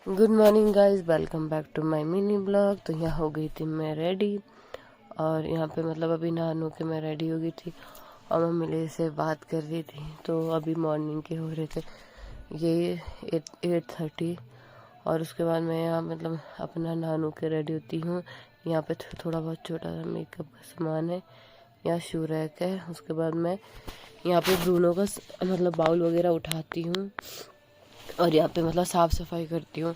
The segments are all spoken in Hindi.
Good morning guys, welcome back to my mini blog. तो यहाँ हो गई थी मैं रेडी, और यहाँ पे मतलब अभी नहा के मैं रेडी हो गई थी और मैं मिले से बात कर रही थी। तो अभी मॉर्निंग के हो रहे थे ये 8:30, और उसके बाद मैं यहाँ मतलब अपना नहा के रेडी होती हूँ। यहाँ पे थोड़ा बहुत छोटा सा मेकअप का सामान है, यहाँ शू रैक है। उसके बाद मैं यहाँ पे ब्रूनो का मतलब बाउल वगैरह उठाती हूँ और यहाँ पे मतलब साफ़ सफाई करती हूँ।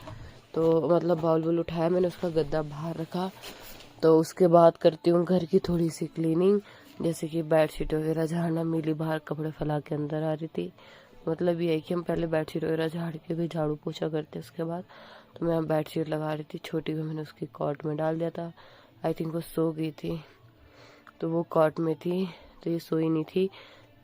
तो मतलब बाउल वुल उठाया मैंने, उसका गद्दा बाहर रखा। तो उसके बाद करती हूँ घर की थोड़ी सी क्लीनिंग, जैसे कि बेडशीट वगैरह झाड़ना। मिली बाहर कपड़े फैला के अंदर आ रही थी। मतलब ये है कि हम पहले बेडशीट वगैरह झाड़ के भी झाड़ू पोछा करते उसके बाद। तो मैं बेडशीट लगा रही थी, छोटी को मैंने उसकी कॉट में डाल दिया था। आई थिंक वो सो गई थी, तो वो कॉट में थी, तो ये सोई नहीं थी।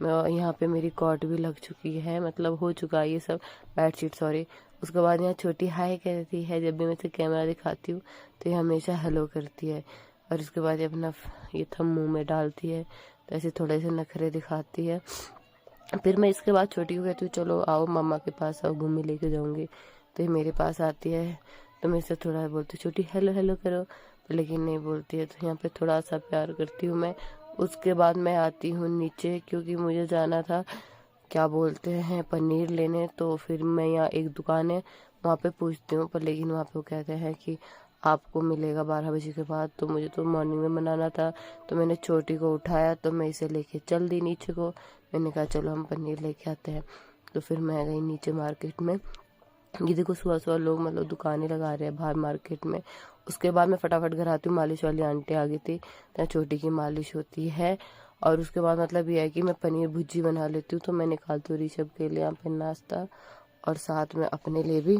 यहाँ पे मेरी कॉट भी लग चुकी है, मतलब हो चुका है ये सब बेडशीट, सॉरी। उसके बाद यहाँ छोटी हाय कहती है, जब भी मैं इसे कैमरा दिखाती हूँ तो ये हमेशा हेलो करती है। और उसके बाद ये अपना ये थम मुंह में डालती है, तो ऐसे थोड़े से नखरे दिखाती है। फिर मैं इसके बाद छोटी को कहती हूँ चलो आओ मम्मा के पास आओ, घूमे लेके जाऊँगी। तो ये मेरे पास आती है, तो मैं इससे थोड़ा बोलती हूँ छोटी हेलो हेलो करो, लेकिन नहीं बोलती है। तो यहाँ पे थोड़ा सा प्यार करती हूँ मैं। उसके बाद मैं आती हूँ नीचे, क्योंकि मुझे जाना था क्या बोलते हैं पनीर लेने। तो फिर मैं यहाँ एक दुकान है वहाँ पे पूछती हूँ, पर लेकिन वहाँ पे वो कहते हैं कि आपको मिलेगा 12 बजे के बाद। तो मुझे तो मॉर्निंग में बनाना था, तो मैंने छोटी को उठाया, तो मैं इसे लेके चल दी नीचे को। मैंने कहा चलो हम पनीर लेके आते हैं। तो फिर मैं गई नीचे मार्केट में। ये देखो सुबह सुबह लोग मतलब दुकानें लगा रहे हैं बाहर मार्केट में। उसके बाद मैं फटाफट घर आती हूँ, मालिश वाली आंटी आ गई थी, तो छोटी की मालिश होती है। और उसके बाद मतलब ये है कि मैं पनीर भुर्जी बना लेती हूँ। तो मैं निकाल तो ऋषभ के लिए यहाँ पे नाश्ता, और साथ में अपने लिए भी।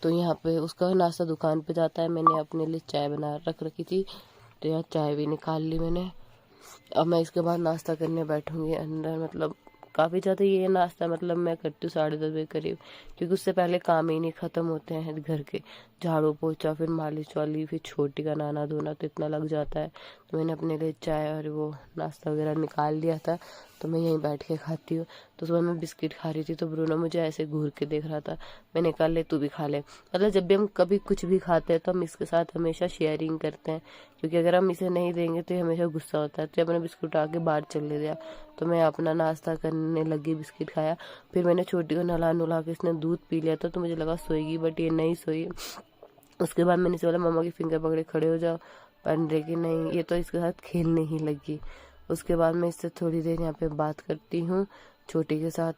तो यहाँ पे उसका नाश्ता दुकान पे जाता है, मैंने अपने लिए चाय बना रख रखी थी, तो यहाँ चाय भी निकाल ली मैंने। अब मैं इसके बाद नाश्ता करने बैठूंगी अंदर। मतलब काफ़ी ज़्यादा ये नाश्ता मतलब मैं करती हूँ 10:30 बजे करीब, क्योंकि उससे पहले काम ही नहीं ख़त्म होते हैं घर के। झाड़ू पोछा, फिर मालिश वाली, फिर छोटी का नहाना धोना, तो इतना लग जाता है। तो मैंने अपने लिए चाय और वो नाश्ता वगैरह निकाल लिया था, तो मैं यहीं बैठ के खाती हूँ। तो सुबह मैं बिस्किट खा रही थी, तो ब्रूनो मुझे ऐसे घूर के देख रहा था। मैंने कहा ले तू भी खा ले। मतलब जब भी हम कभी कुछ भी खाते हैं तो हम इसके साथ हमेशा शेयरिंग करते हैं, क्योंकि अगर हम इसे नहीं देंगे तो ये हमेशा गुस्सा होता है। तो अपने बिस्कुट आके बाहर चले दिया, तो मैं अपना नाश्ता करने लगी, बिस्किट खाया। फिर मैंने छोटी को नहला नुला के, इसने दूध पी लिया था, तो मुझे लगा सोएगी, बट ये नहीं सोई। उसके बाद मैंने इसे बोला मम्मा की फिंगर पकड़े खड़े हो जाओ, पर लेकिन नहीं, ये तो इसके साथ खेलने ही लगी। उसके बाद मैं इससे थोड़ी देर यहाँ पे बात करती हूँ छोटी के साथ।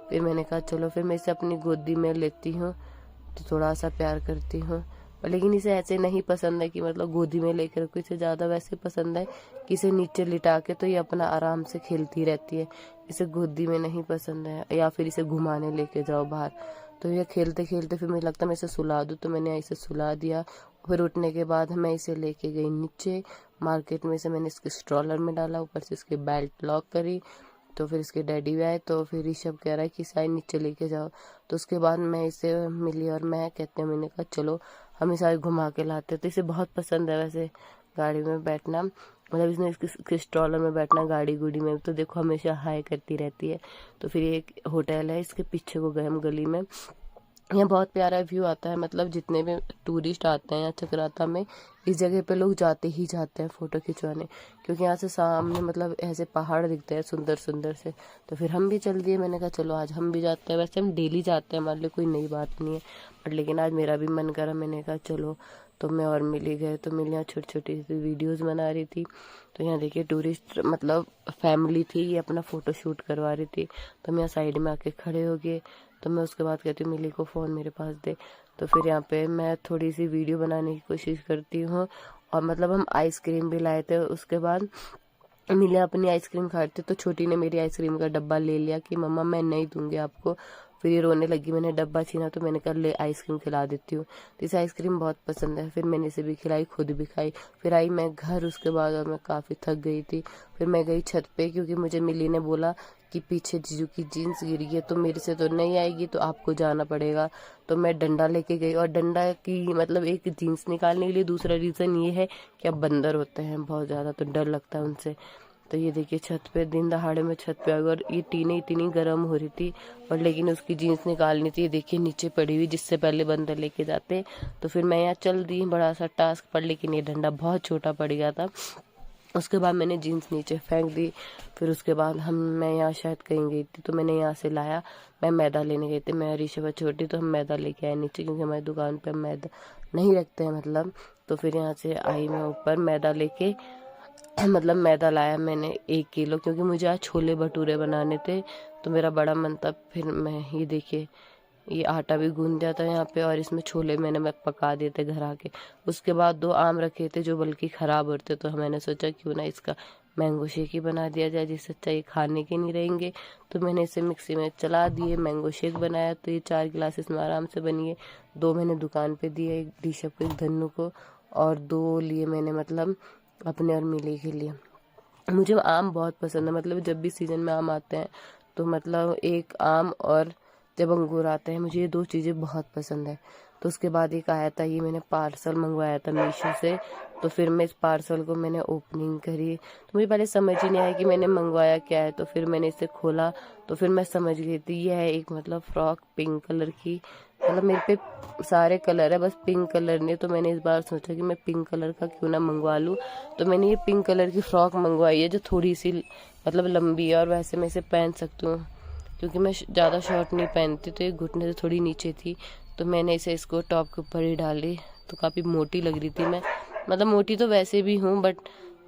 फिर मैंने कहा चलो, फिर मैं इसे अपनी गोदी में लेती हूँ, तो थोड़ा सा प्यार करती हूँ। लेकिन इसे ऐसे नहीं पसंद है कि मतलब गोदी में लेकर को, इसे ज़्यादा वैसे पसंद है कि इसे नीचे लिटा के तो ये अपना आराम से खेलती रहती है। इसे गोदी में नहीं पसंद है, या फिर इसे घुमाने लेके जाओ बाहर। तो ये खेलते खेलते फिर मुझे लगता है मैं इसे सुला दूँ, तो मैंने इसे सुला दिया। फिर उठने के बाद मैं इसे लेके गई नीचे मार्केट में। से मैंने इसके स्ट्रॉलर में डाला, ऊपर से इसकी बेल्ट लॉक करी। तो फिर इसके डैडी भी आए, तो फिर ऋषभ कह रहा है कि साई नीचे लेके जाओ। तो उसके बाद मैं इसे मिली, और मैं कहते हैं, मैंने कहा चलो हम इसे घुमा के लाते। तो इसे बहुत पसंद है वैसे गाड़ी में बैठना, मतलब इसने इसके स्ट्रॉलर में बैठना, गाड़ी गुड़ी में। तो देखो हमेशा हाई करती रहती है। तो फिर एक होटल है, इसके पीछे को गए हम गली में। यहाँ बहुत प्यारा व्यू आता है, मतलब जितने भी टूरिस्ट आते हैं यहाँ चक्राता में, इस जगह पे लोग जाते ही जाते हैं फ़ोटो खिंचवाने, क्योंकि यहाँ से सामने मतलब ऐसे पहाड़ दिखते हैं सुंदर सुंदर से। तो फिर हम भी चल दिए, मैंने कहा चलो आज हम भी जाते हैं। वैसे हम डेली जाते हैं, हमारे लिए कोई नई बात नहीं है, बट लेकिन आज मेरा भी मन करा, मैंने कहा चलो। तो मैं और मिली गए, तो मिली यहाँ छोटी छोटी सी वीडियोज़ बना रही थी। तो यहाँ देखिए टूरिस्ट मतलब फैमिली थी, ये अपना फ़ोटो शूट करवा रही थी। तो हम यहाँ साइड में आके खड़े हो गए। तो मैं उसके बाद कहती हूँ मिली को फ़ोन मेरे पास दे। तो फिर यहाँ पे मैं थोड़ी सी वीडियो बनाने की कोशिश करती हूँ। और मतलब हम आइसक्रीम भी लाए थे। उसके बाद मिली अपनी आइसक्रीम खाते, तो छोटी ने मेरी आइसक्रीम का डब्बा ले लिया कि मम्मा मैं नहीं दूंगी आपको। फिर ये रोने लगी, मैंने डब्बा छीना, तो मैंने कहा ले आइसक्रीम खिला देती हूँ। तो इसे आइसक्रीम बहुत पसंद है। फिर मैंने इसे भी खिलाई, खुद भी खाई। फिर आई मैं घर उसके बाद, और मैं काफ़ी थक गई थी। फिर मैं गई छत पे, क्योंकि मुझे मिली ने बोला कि पीछे जीजू की जीन्स गिरी है, तो मेरे से तो नहीं आएगी, तो आपको जाना पड़ेगा। तो मैं डंडा लेके गई, और डंडा की मतलब एक जीन्स निकालने के लिए दूसरा रीज़न ये है कि अब बंदर होते हैं बहुत ज़्यादा, तो डर लगता है उनसे। तो ये देखिए छत पे दिन दहाड़े में छत पे आ गई और ये टीने इतनी गर्म हो रही थी और लेकिन उसकी जीन्स निकालनी थी। ये देखिए नीचे पड़ी हुई, जिससे पहले बंदर लेके जाते। तो फिर मैं यहाँ चल दी, बड़ा सा टास्क पर, लेकिन ये डंडा बहुत छोटा पड़ गया था। उसके बाद मैंने जीन्स नीचे फेंक दी। फिर उसके बाद मैं यहाँ शायद कहीं गई थी, तो मैंने यहाँ से लाया, मैं मैदा लेने गई थी, मैं ऋषभ छोटी, तो हम मैदा लेके आए नीचे, क्योंकि हमारी दुकान पे हम मैदा नहीं रखते हैं मतलब। तो फिर यहाँ से आई मैं ऊपर मैदा लेके, मतलब मैदा लाया मैंने 1 किलो, क्योंकि मुझे आज छोले भटूरे बनाने थे, तो मेरा बड़ा मन था। फिर मैं ये देखिए ये आटा भी गूंद दिया था यहाँ पे, और इसमें छोले मैं पका दिए थे घर आके। उसके बाद 2 आम रखे थे जो बल्कि ख़राब होते, तो मैंने सोचा क्यों ना इसका मैंगो शेक ही बना दिया जाए, जिससे अच्छा ये खाने के नहीं रहेंगे। तो मैंने इसे मिक्सी में चला दिए, मैंगो शेक बनाया। तो ये 4 गिलास इसमें आराम से बनिए। 2 मैंने दुकान पे दिए, एक ऋषभ को, एक धन्नू को, और 2 लिए मैंने मतलब अपने और मिली के लिए। मुझे आम बहुत पसंद है, मतलब जब भी सीज़न में आम आते हैं तो मतलब एक आम और जब अंगूर आते हैं, मुझे ये 2 चीज़ें बहुत पसंद है। तो उसके बाद एक आया था, ये मैंने पार्सल मंगवाया था मीशो से। तो फिर मैं इस पार्सल को मैंने ओपनिंग करी, तो मुझे पहले समझ ही नहीं आया कि मैंने मंगवाया क्या है। तो फिर मैंने इसे खोला, तो फिर मैं समझ गई थी यह है एक मतलब फ्रॉक पिंक कलर की। मतलब मेरे पे सारे कलर है, बस पिंक कलर नहीं। तो मैंने इस बार सोचा कि मैं पिंक कलर का क्यों ना मंगवा लूँ। तो मैंने ये पिंक कलर की फ्रॉक मंगवाई है, जो थोड़ी सी मतलब लंबी है, और वैसे मैं इसे पहन सकती हूँ क्योंकि मैं ज़्यादा शॉर्ट नहीं पहनती, तो ये घुटने से थोड़ी नीचे थी। तो मैंने इसे इसको टॉप के ऊपर ही डाली, तो काफ़ी मोटी लग रही थी मैं, मतलब मोटी तो वैसे भी हूँ बट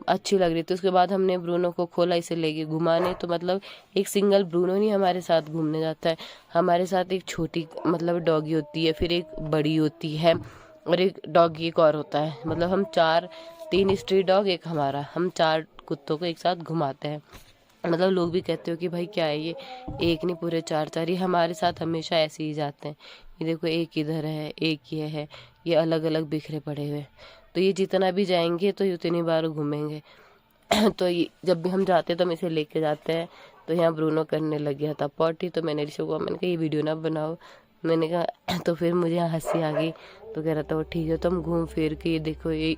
अच्छी लग रही थी। उसके बाद हमने ब्रूनो को खोला इसे लेके घुमाने। तो मतलब एक सिंगल ब्रूनो नहीं हमारे साथ घूमने जाता है, हमारे साथ एक छोटी मतलब डॉगी होती है, फिर एक बड़ी होती है, और एक डॉगी एक और होता है। मतलब हम 3 स्ट्रीट डॉग, एक हमारा, हम 4 कुत्तों को एक साथ घुमाते हैं। मतलब लोग भी कहते हो कि भाई क्या है ये, एक नहीं पूरे 4 ही हमारे साथ हमेशा ऐसे ही जाते हैं। ये देखो एक इधर है, एक ये है, ये अलग अलग बिखरे पड़े हुए। तो ये जितना भी जाएंगे तो ये उतनी बार घूमेंगे। तो ये जब भी हम जाते हैं तो हम इसे लेके जाते हैं। तो यहाँ ब्रूनो करने लग गया था पॉटी, तो मैंने ऋषभ को मैंने कहा ये वीडियो ना बनाओ, मैंने कहा। तो फिर मुझे यहाँ हंसी आ गई, तो कह रहा था वो ठीक है। तो हम घूम फिर के ये देखो ये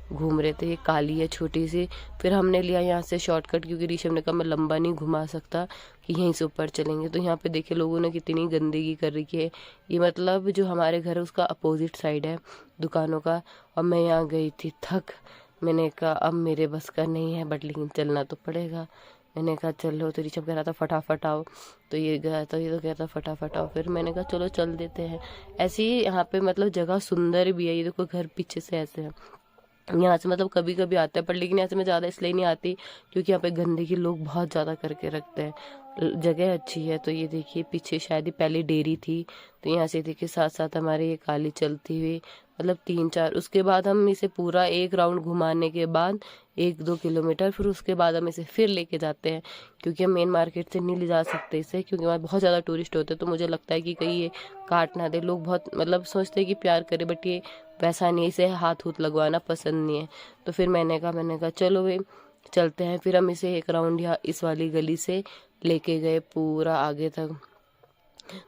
घूम रहे थे, ये काली है छोटी सी। फिर हमने लिया यहाँ से शॉर्टकट, क्योंकि ऋषभ ने कहा मैं लंबा नहीं घुमा सकता, कि यहीं से ऊपर चलेंगे। तो यहाँ पे देखिए लोगों ने कितनी गंदगी कर रखी है। ये मतलब जो हमारे घर है उसका अपोजिट साइड है दुकानों का, और मैं यहाँ गई थी थक। मैंने कहा अब मेरे बस का नहीं है, बट लेकिन चलना तो पड़ेगा। मैंने कहा चलो, तो ऋषभ कह रहा था फटाफट आओ, तो ये गया, तो ये तो कहता फटाफट आओ। फिर मैंने कहा चलो चल देते हैं। ऐसे ही यहाँ पे मतलब जगह सुंदर भी है, ये देखो घर पीछे से ऐसे है। यहाँ से मतलब कभी कभी आता है, पर लेकिन यहाँ से मैं ज़्यादा इसलिए नहीं आती क्योंकि यहाँ पे गंदगी लोग बहुत ज़्यादा करके रखते हैं। जगह अच्छी है। तो ये देखिए पीछे शायद ही पहले डेयरी थी, तो यहाँ से देखिए साथ साथ हमारे ये काली चलती हुई, मतलब 3-4। उसके बाद हम इसे पूरा एक राउंड घुमाने के बाद 1-2 किलोमीटर, फिर उसके बाद हम इसे फिर लेके जाते हैं, क्योंकि हम मेन मार्केट से नहीं ले जा सकते इसे, क्योंकि वहाँ बहुत ज़्यादा टूरिस्ट होते हैं। तो मुझे लगता है कि कहीं ये काट ना दे, लोग बहुत मतलब सोचते हैं कि प्यार करे, बट ये वैसा नहीं, इसे हाथ लगवाना पसंद नहीं है। तो फिर मैंने कहा चलो भाई चलते हैं। फिर हम इसे एक राउंड यहाँ इस वाली गली से लेके गए पूरा आगे तक।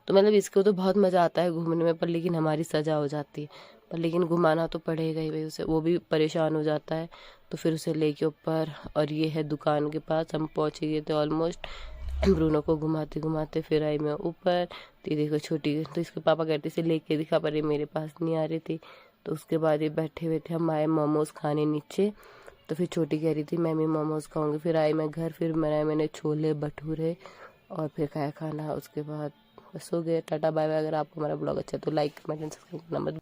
तो मतलब इसको तो बहुत मज़ा आता है घूमने में, पर लेकिन हमारी सजा हो जाती है। पर लेकिन घुमाना तो पड़ेगा ही भाई उसे, वो भी परेशान हो जाता है। तो फिर उसे लेके ऊपर, और ये है दुकान के पास, हम पहुँच गए थे ऑलमोस्ट। ब्रूनो को घुमाते घुमाते फिर आई मैं ऊपर। तो देखो छोटी, तो इसके पापा कहते इसे लेके दिखा, पर ये मेरे पास नहीं आ रही थी। तो उसके बाद ये बैठे हुए थे, हम आए मोमोज खाने नीचे। तो फिर छोटी कह रही थी मैं भी मोमोज खाऊंगी। फिर आई मैं घर, फिर मैंने छोले भटूरे और फिर खाया खाना। उसके बाद बस हो गया, टाटा बाय बाय। अगर आपको हमारा ब्लॉग अच्छा है तो लाइक कमेंट एंड सब्सक्राइब करना मत